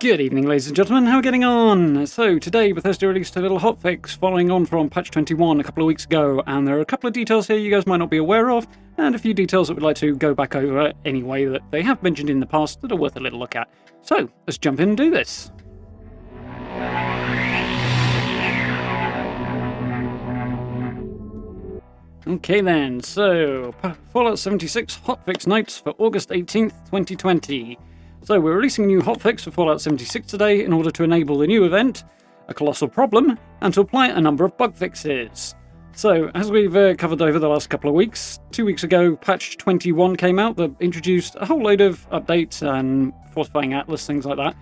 Good evening, ladies and gentlemen, how are we getting on? So today Bethesda released a little hotfix following on from patch 21 a couple of weeks ago, and there are a couple of details here you guys might not be aware of, and a few details that we'd like to go back over anyway that they have mentioned in the past that are worth a little look at. So let's jump in and do this. Okay then, so Fallout 76 hotfix notes for August 18th, 2020. So we're releasing a new hotfix for Fallout 76 today in order to enable the new event, a Colossal Problem, and to apply a number of bug fixes. So, as we've covered over the last couple of weeks, 2 weeks ago patch 21 came out that introduced a whole load of updates and fortifying Atlas, things like that.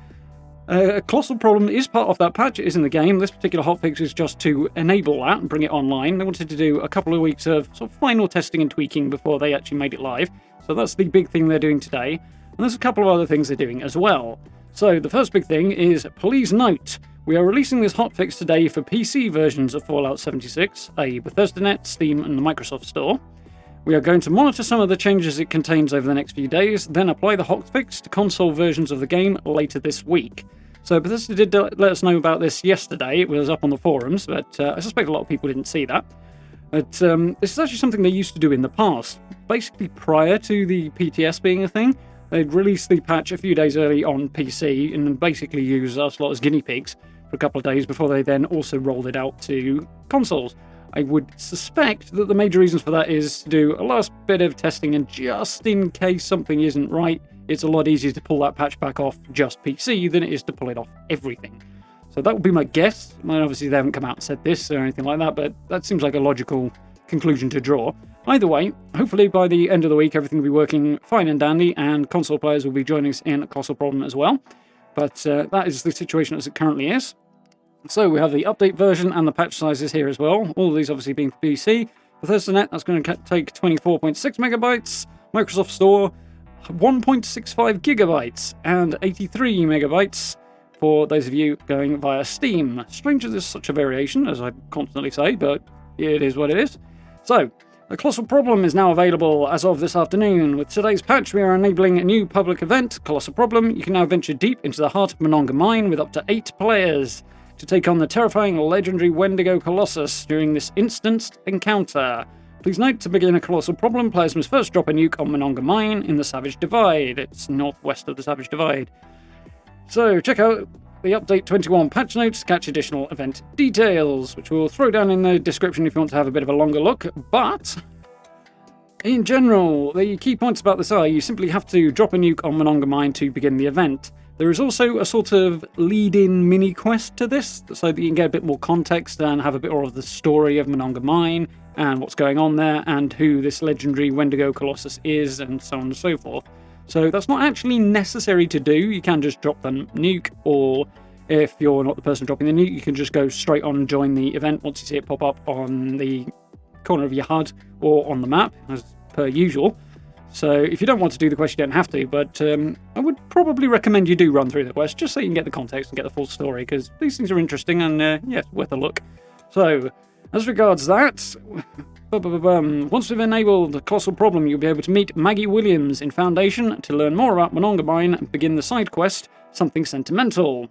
A Colossal Problem is part of that patch, it is in the game. This particular hotfix is just to enable that and bring it online. They wanted to do a couple of weeks of sort of final testing and tweaking before they actually made it live. So that's the big thing they're doing today. And there's a couple of other things they're doing as well. So the first big thing is, please note, we are releasing this hotfix today for PC versions of Fallout 76, a Bethesda Net, Steam and the Microsoft Store. We are going to monitor some of the changes it contains over the next few days, then apply the hotfix to console versions of the game later this week. So Bethesda did let us know about this yesterday. It was up on the forums, but I suspect a lot of people didn't see that. But this is actually something they used to do in the past, basically prior to the PTS being a thing. They'd release the patch a few days early on PC and basically use us lot as guinea pigs for a couple of days before they then also rolled it out to consoles. I would suspect that the major reasons for that is to do a last bit of testing, and just in case something isn't right, it's a lot easier to pull that patch back off just PC than it is to pull it off everything. So that would be my guess. And obviously they haven't come out and said this or anything like that, but that seems like a logical conclusion to draw. Either way, hopefully by the end of the week everything will be working fine and dandy, and console players will be joining us in a Colossal Problem as well. But that is the situation as it currently is. So we have the update version and the patch sizes here as well. All of these obviously being for PC. Bethesda Net, that's going to take 24.6 megabytes. Microsoft Store, 1.65 gigabytes and 83 megabytes for those of you going via Steam. Strange that there's such a variation, as I constantly say, but it is what it is. So, the Colossal Problem is now available as of this afternoon. With today's patch, we are enabling a new public event, Colossal Problem. You can now venture deep into the heart of Monongah Mine with up to 8 players to take on the terrifying legendary Wendigo Colossus during this instanced encounter. Please note, to begin a Colossal Problem, players must first drop a nuke on Monongah Mine in the Savage Divide. It's northwest of the Savage Divide. So, check out the Update 21 patch notes to catch additional event details, which we'll throw down in the description if you want to have a bit of a longer look. But, in general, the key points about this are you simply have to drop a nuke on Monongah Mine to begin the event. There is also a sort of lead-in mini-quest to this, so that you can get a bit more context and have a bit more of the story of Monongah Mine and what's going on there and who this legendary Wendigo Colossus is and so on and so forth. So that's not actually necessary to do. You can just drop the nuke, or if you're not the person dropping the nuke, you can just go straight on and join the event once you see it pop up on the corner of your HUD or on the map, as per usual. So if you don't want to do the quest, you don't have to, but I would probably recommend you do run through the quest, just so you can get the context and get the full story, because these things are interesting and, yeah, worth a look. So, as regards that, once we've enabled the Colossal Problem, you'll be able to meet Maggie Williams in Foundation to learn more about Monongah Mine and begin the side quest, Something Sentimental.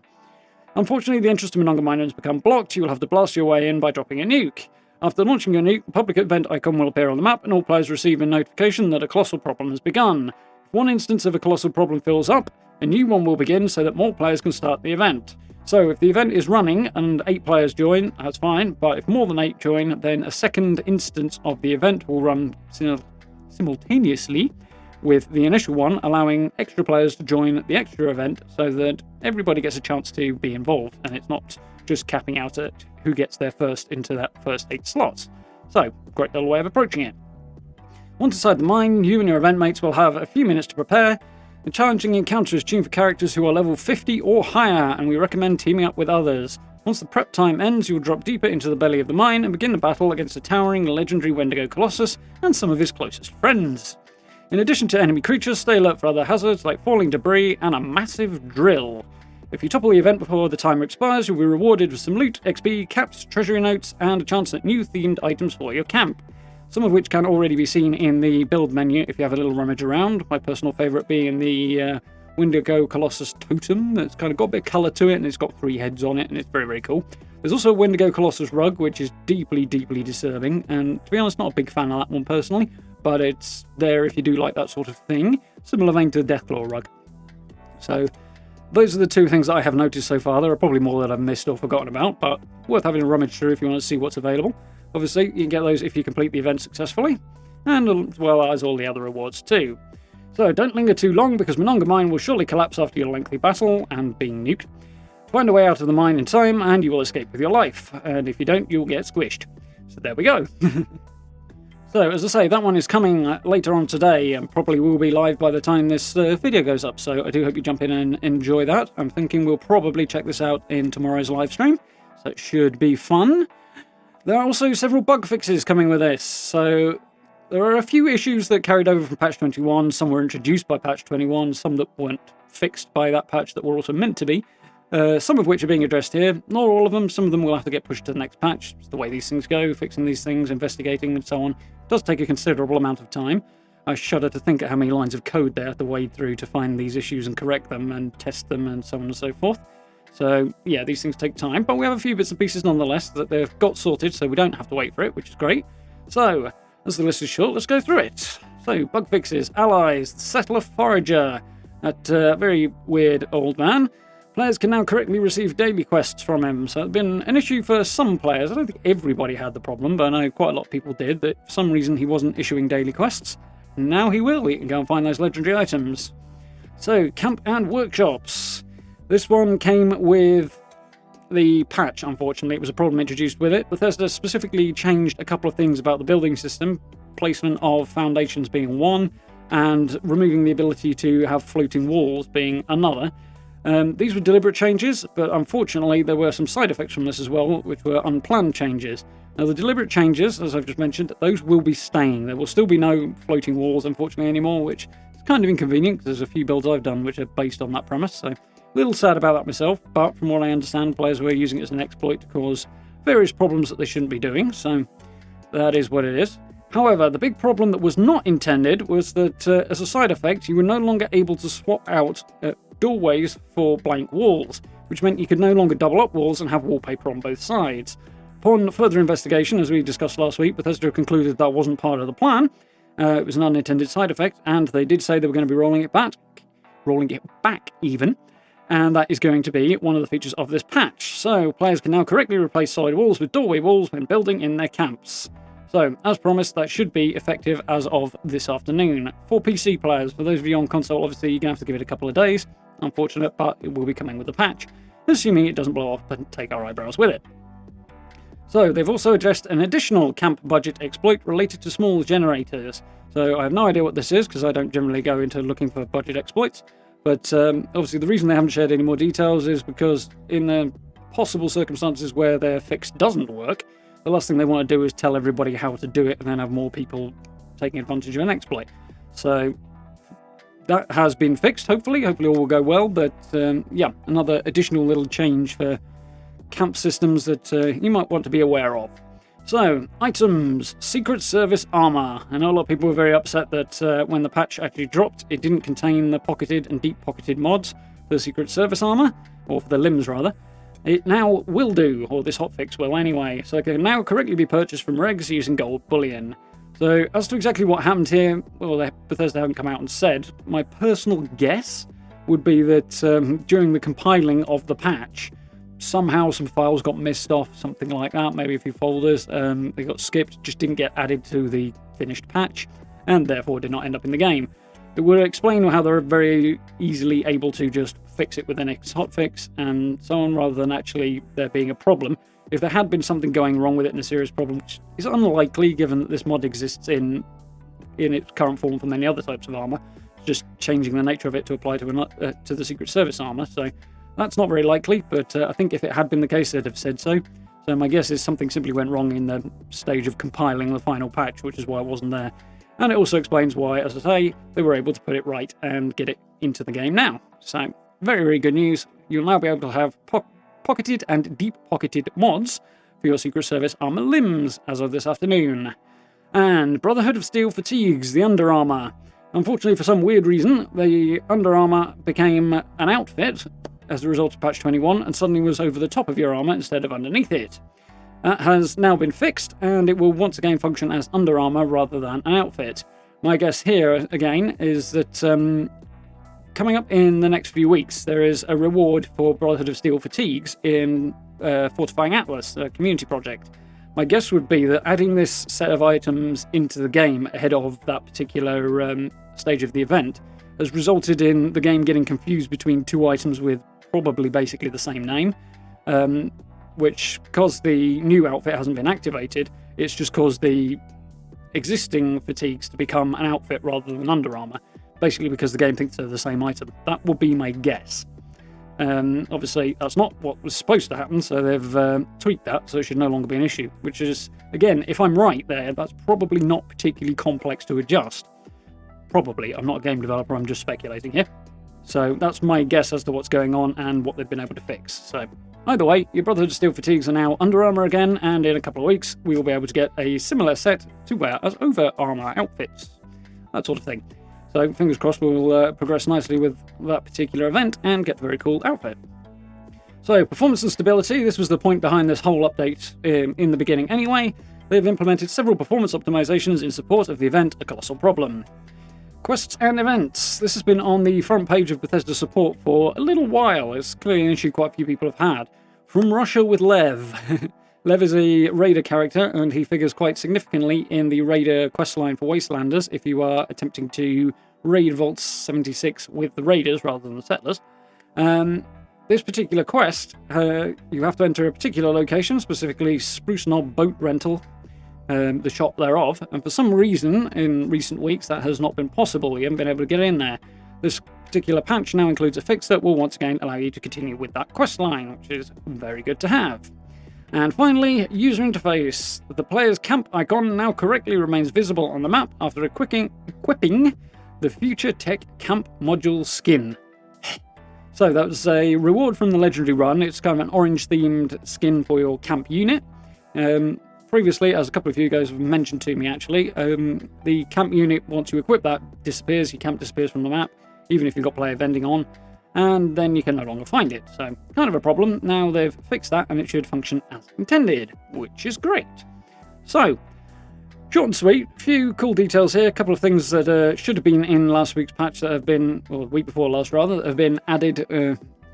Unfortunately, the entrance to Monongah Mine has become blocked. You will have to blast your way in by dropping a nuke. After launching your nuke, the public event icon will appear on the map, and all players receive a notification that a Colossal Problem has begun. If one instance of a Colossal Problem fills up, a new one will begin so that more players can start the event. So if the event is running and 8 players join, that's fine, but if more than 8 join, then a second instance of the event will run simultaneously with the initial one, allowing extra players to join the extra event so that everybody gets a chance to be involved, and it's not just capping out at who gets there first into that first 8 slots. So, great little way of approaching it. Once inside the mine, you and your event mates will have a few minutes to prepare. The challenging encounter is tuned for characters who are level 50 or higher, and we recommend teaming up with others. Once the prep time ends, you'll drop deeper into the belly of the mine and begin the battle against the towering legendary Wendigo Colossus and some of his closest friends. In addition to enemy creatures, stay alert for other hazards like falling debris and a massive drill. If you topple the event before the timer expires, you'll be rewarded with some loot, XP, caps, treasury notes, and a chance at new themed items for your camp. Some of which can already be seen in the build menu if you have a little rummage around. My personal favourite being the Wendigo Colossus totem that's kind of got a bit of colour to it, and it's got 3 heads on it, and it's very, very cool. There's also a Wendigo Colossus rug, which is deeply, deeply disturbing, and to be honest, not a big fan of that one personally, but it's there if you do like that sort of thing. Similar vein to the Deathclaw rug. So those are the 2 things that I have noticed so far. There are probably more that I've missed or forgotten about, but worth having a rummage through if you want to see what's available. Obviously, you can get those if you complete the event successfully, and as well as all the other rewards too. So don't linger too long, because Monongah Mine will surely collapse after your lengthy battle and being nuked. Find a way out of the mine in time, and you will escape with your life, and if you don't, you'll get squished. So there we go. So, as I say, that one is coming later on today, and probably will be live by the time this video goes up, so I do hope you jump in and enjoy that. I'm thinking we'll probably check this out in tomorrow's live stream, so it should be fun. There are also several bug fixes coming with this, so there are a few issues that carried over from patch 21, some were introduced by patch 21, some that weren't fixed by that patch that were also meant to be. Some of which are being addressed here, not all of them. Some of them will have to get pushed to the next patch. It's the way these things go, fixing these things, investigating and so on. It does take a considerable amount of time. I shudder to think at how many lines of code they have to wade through to find these issues and correct them and test them and so on and so forth. So yeah, these things take time, but we have a few bits and pieces nonetheless that they've got sorted, so we don't have to wait for it, which is great. So, as the list is short, let's go through it. So, bug fixes, allies, the Settler Forager, that very weird old man. Players can now correctly receive daily quests from him, so it's been an issue for some players. I don't think everybody had the problem, but I know quite a lot of people did, that for some reason he wasn't issuing daily quests. Now he will. You can go and find those legendary items. So, camp and workshops. This one came with the patch, unfortunately. It was a problem introduced with it. Bethesda specifically changed a couple of things about the building system, placement of foundations being one, and removing the ability to have floating walls being another. These were deliberate changes, but unfortunately there were some side effects from this as well, which were unplanned changes. Now the deliberate changes, as I've just mentioned, those will be staying. There will still be no floating walls, unfortunately, anymore, which is kind of inconvenient, because there's a few builds I've done which are based on that premise, so a little sad about that myself, but from what I understand, players were using it as an exploit to cause various problems that they shouldn't be doing, so that is what it is. However, the big problem that was not intended was that, as a side effect, you were no longer able to swap out doorways for blank walls, which meant you could no longer double up walls and have wallpaper on both sides. Upon further investigation, as we discussed last week, Bethesda concluded that wasn't part of the plan. It was an unintended side effect, and they did say they were going to be rolling it back even, and that is going to be one of the features of this patch. So players can now correctly replace solid walls with doorway walls when building in their camps. So, as promised, that should be effective as of this afternoon. For PC players, for those of you on console, obviously you're going to have to give it a couple of days. Unfortunate, but it will be coming with the patch, assuming it doesn't blow off and take our eyebrows with it. So, they've also addressed an additional camp budget exploit related to small generators. So, I have no idea what this is, because I don't generally go into looking for budget exploits. But obviously the reason they haven't shared any more details is because in the possible circumstances where their fix doesn't work, the last thing they want to do is tell everybody how to do it and then have more people taking advantage of an exploit. So that has been fixed, hopefully. Hopefully all will go well, but yeah, another additional little change for camp systems that you might want to be aware of. So, items. Secret Service armor. I know a lot of people were very upset that when the patch actually dropped, it didn't contain the pocketed and deep-pocketed mods for the Secret Service armor, or for the limbs rather. It now will do, or this hotfix will anyway, so it can now correctly be purchased from regs using gold bullion. So, as to exactly what happened here, well, Bethesda haven't come out and said. My personal guess would be that during the compiling of the patch, somehow some files got missed off, something like that, maybe a few folders, they got skipped, just didn't get added to the finished patch, and therefore did not end up in the game. It will explain how they're very easily able to just fix it with the next hotfix and so on, rather than actually there being a problem. If there had been something going wrong with it and a serious problem, which is unlikely given that this mod exists in its current form for many other types of armor, just changing the nature of it to apply to the Secret Service armor, so that's not very likely, but I think if it had been the case, they'd have said so. So my guess is something simply went wrong in the stage of compiling the final patch, which is why it wasn't there. And it also explains why, as I say, they were able to put it right and get it into the game now. So, very, very good news. You'll now be able to have pocketed and deep-pocketed mods for your Secret Service armor limbs as of this afternoon. And Brotherhood of Steel fatigues, the Under Armor. Unfortunately, for some weird reason, the Under Armour became an outfit as a result of patch 21 and suddenly was over the top of your armour instead of underneath it. That has now been fixed, and it will once again function as Under Armour rather than an outfit. My guess here, again, is that coming up in the next few weeks, there is a reward for Brotherhood of Steel fatigues in Fortifying Atlas, a community project. My guess would be that adding this set of items into the game ahead of that particular stage of the event has resulted in the game getting confused between two items with probably basically the same name, which, because the new outfit hasn't been activated, it's just caused the existing fatigues to become an outfit rather than Under Armour, basically because the game thinks they're the same item. That would be my guess. Obviously, that's not what was supposed to happen, so they've tweaked that, so it should no longer be an issue, which is, again, if I'm right there, that's probably not particularly complex to adjust. Probably. I'm not a game developer, I'm just speculating here. So that's my guess as to what's going on and what they've been able to fix. So either way, your Brotherhood of Steel fatigues are now Under Armour again, and in a couple of weeks, we will be able to get a similar set to wear as over armour outfits. That sort of thing. So fingers crossed we'll progress nicely with that particular event and get a very cool outfit. So performance and stability, this was the point behind this whole update in the beginning anyway. They've implemented several performance optimizations in support of the event A Colossal Problem. Quests and events. This has been on the front page of Bethesda support for a little while. It's clearly an issue quite a few people have had. From Russia with Lev. Lev is a Raider character, and he figures quite significantly in the Raider questline for Wastelanders if you are attempting to raid Vault 76 with the Raiders rather than the Settlers. This particular quest, you have to enter a particular location, specifically Spruce Knob Boat Rental, the shop thereof, and for some reason in recent weeks that has not been possible. You haven't been able to get in there. This particular patch now includes a fix that will once again allow you to continue with that quest line, which is very good to have. And finally, user interface. The player's camp icon now correctly remains visible on the map after equipping the Future Tech Camp Module skin. So that was a reward from the Legendary Run. It's kind of an orange-themed skin for your camp unit. Previously, as a couple of you guys have mentioned to me actually, the camp unit, once you equip that, disappears. Your camp disappears from the map, even if you've got player vending on, and then you can no longer find it. So, kind of a problem. Now they've fixed that, and it should function as intended, which is great. So, short and sweet, a few cool details here, a couple of things that should have been in last week's patch that have been, or the week before last rather, that have been added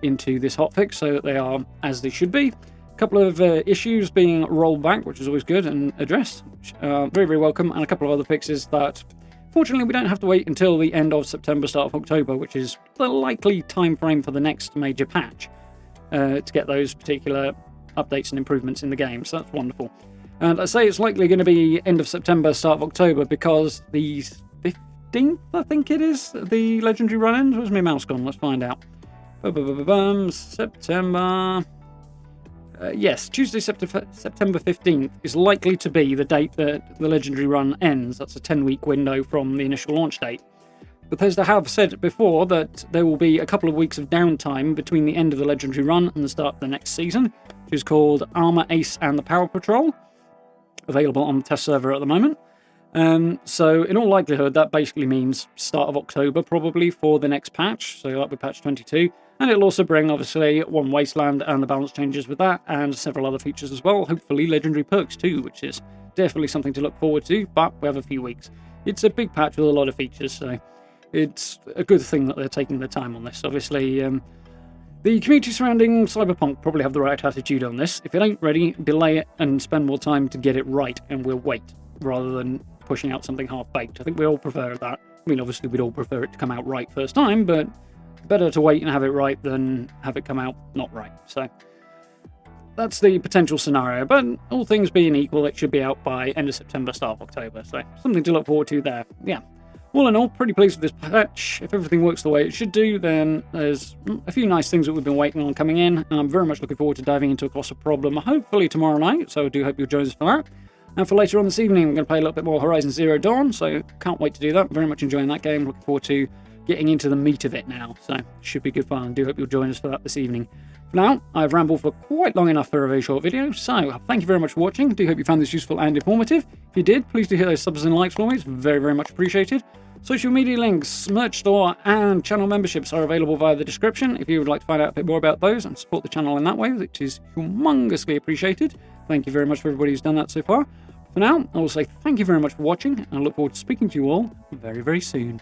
into this hotfix so that they are as they should be. A couple of issues being rolled back, which is always good, and addressed, which are very, very welcome, and a couple of other fixes that, fortunately, we don't have to wait until the end of September, start of October, which is the likely time frame for the next major patch to get those particular updates and improvements in the game, so that's wonderful. And I say it's likely going to be end of September, start of October, because the 15th, I think it is, the Legendary Run ends. Where's my mouse gone? Let's find out. September... yes, Tuesday, September 15th is likely to be the date that the Legendary Run ends. That's a 10-week window from the initial launch date. Bethesda have said before that there will be a couple of weeks of downtime between the end of the Legendary Run and the start of the next season, which is called Armor Ace and the Power Patrol, available on the test server at the moment. So in all likelihood, that basically means start of October probably for the next patch, so that'll be patch 22. And it'll also bring, obviously, one Wasteland and the balance changes with that, and several other features as well. Hopefully legendary perks too, which is definitely something to look forward to, but we have a few weeks. It's a big patch with a lot of features, so it's a good thing that they're taking their time on this. Obviously, the community surrounding Cyberpunk probably have the right attitude on this. If it ain't ready, delay it and spend more time to get it right, and we'll wait, rather than pushing out something half-baked. I think we all prefer that. I mean, obviously we'd all prefer it to come out right first time, but better to wait and have it right than have it come out not right. So that's the potential scenario, but all things being equal, it should be out by end of September, start of October, so something to look forward to there. Yeah, all in all, pretty pleased with this patch. If everything works the way it should do, then there's a few nice things that we've been waiting on coming in, and I'm very much looking forward to diving into a Colossal Problem, hopefully tomorrow night, so I do hope you'll join us for that. And for later on this evening, we're going to play a little bit more Horizon Zero Dawn, so can't wait to do that. Very much enjoying that game, looking forward to getting into the meat of it now, so should be good fun. I do hope you'll join us for that this evening. For now, I've rambled for quite long enough for a very short video, so thank you very much for watching. Do hope you found this useful and informative. If you did, please do hit those subs and likes for me. It's very, very much appreciated. Social media links, merch store, and channel memberships are available via the description if you would like to find out a bit more about those and support the channel in that way, which is humongously appreciated. Thank you very much for everybody who's done that so far. For now, I will say thank you very much for watching, and I look forward to speaking to you all very, very soon.